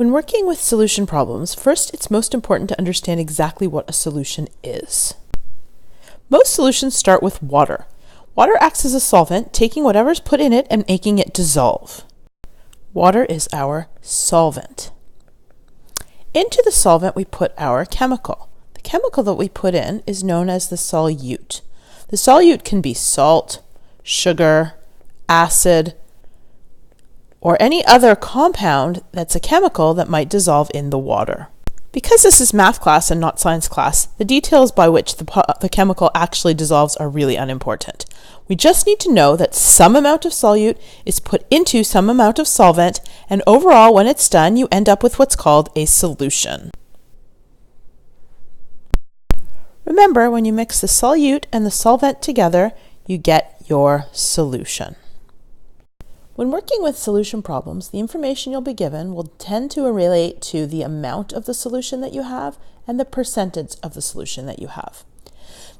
When working with solution problems, first it's most important to understand exactly what a solution is. Most solutions start with water. Water acts as a solvent, taking whatever's put in it and making it dissolve. Water is our solvent. Into the solvent we put our chemical. The chemical that we put in is known as the solute. The solute can be salt, sugar, acid, or any other compound that's a chemical that might dissolve in the water. Because this is math class and not science class, the details by which the chemical actually dissolves are really unimportant. We just need to know that some amount of solute is put into some amount of solvent, and overall, when it's done, you end up with what's called a solution. Remember, when you mix the solute and the solvent together, you get your solution. When working with solution problems, the information you'll be given will tend to relate to the amount of the solution that you have and the percentage of the solution that you have.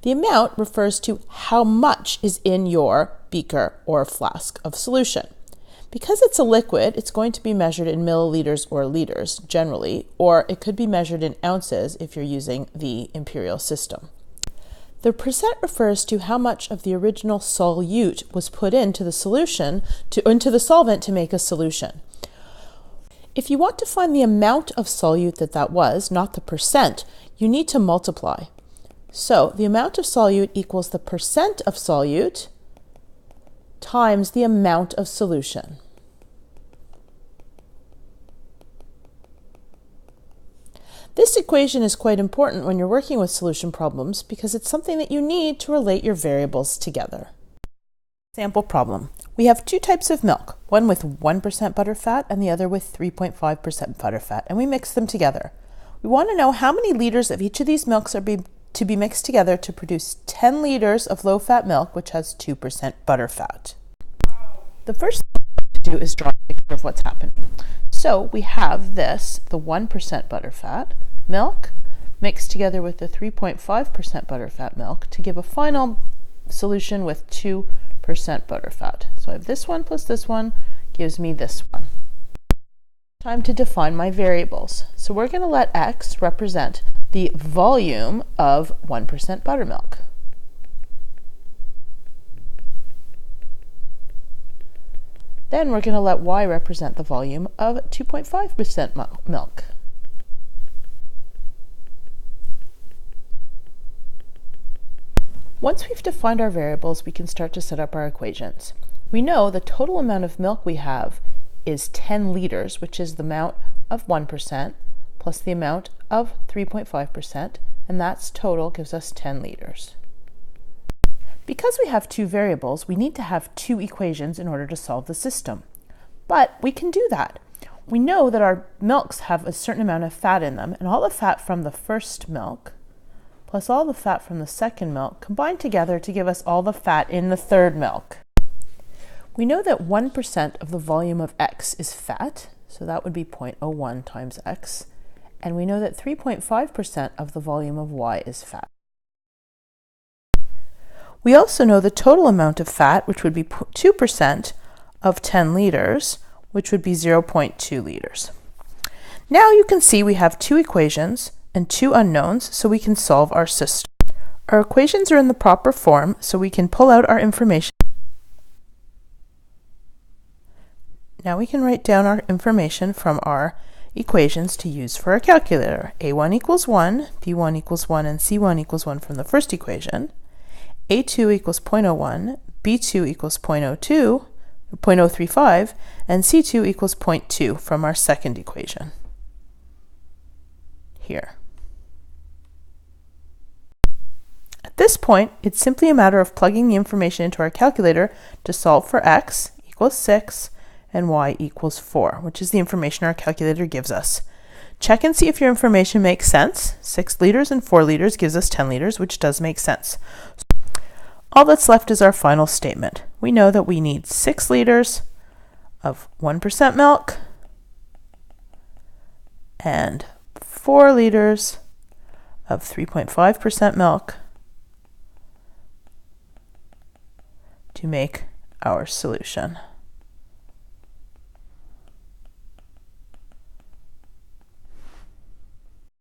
The amount refers to how much is in your beaker or flask of solution. Because it's a liquid, it's going to be measured in milliliters or liters generally, or it could be measured in ounces if you're using the imperial system. The percent refers to how much of the original solute was put into the solution, into the solvent to make a solution. If you want to find the amount of solute that was, not the percent, you need to multiply. So the amount of solute equals the percent of solute times the amount of solution. This equation is quite important when you're working with solution problems because it's something that you need to relate your variables together. Sample problem. We have two types of milk, one with 1% butterfat and the other with 3.5% butterfat, and we mix them together. We want to know how many liters of each of these milks are to be mixed together to produce 10 liters of low-fat milk, which has 2% butterfat. The first thing we have to do is draw a picture of what's happening. So we have this, the 1% butterfat milk, mixed together with the 3.5% butterfat milk to give a final solution with 2% butterfat. So I have this one plus this one gives me this one. Time to define my variables. So we're going to let x represent the volume of 1% buttermilk. Then we're going to let y represent the volume of 2.5% milk. Once we've defined our variables, we can start to set up our equations. We know the total amount of milk we have is 10 liters, which is the amount of 1% plus the amount of 3.5%, and that's total gives us 10 liters. Because we have two variables, we need to have two equations in order to solve the system. But we can do that. We know that our milks have a certain amount of fat in them, and all the fat from the first milk plus all the fat from the second milk combine together to give us all the fat in the third milk. We know that 1% of the volume of x is fat, so that would be 0.01 times x, and we know that 3.5% of the volume of y is fat. We also know the total amount of fat, which would be 2% of 10 liters, which would be 0.2 liters. Now you can see we have two equations and two unknowns, so we can solve our system. Our equations are in the proper form, so we can pull out our information. Now we can write down our information from our equations to use for our calculator. A1 equals 1, B1 equals 1, and C1 equals 1 from the first equation. A2 equals 0.01, B2 equals 0.35, and C2 equals 0.2 from our second equation. Here. At this point, it's simply a matter of plugging the information into our calculator to solve for x equals 6 and y equals 4, which is the information our calculator gives us. Check and see if your information makes sense. 6 liters and 4 liters gives us 10 liters, which does make sense. All that's left is our final statement. We know that we need 6 liters of 1% milk and 4 liters of 3.5% milk to make our solution.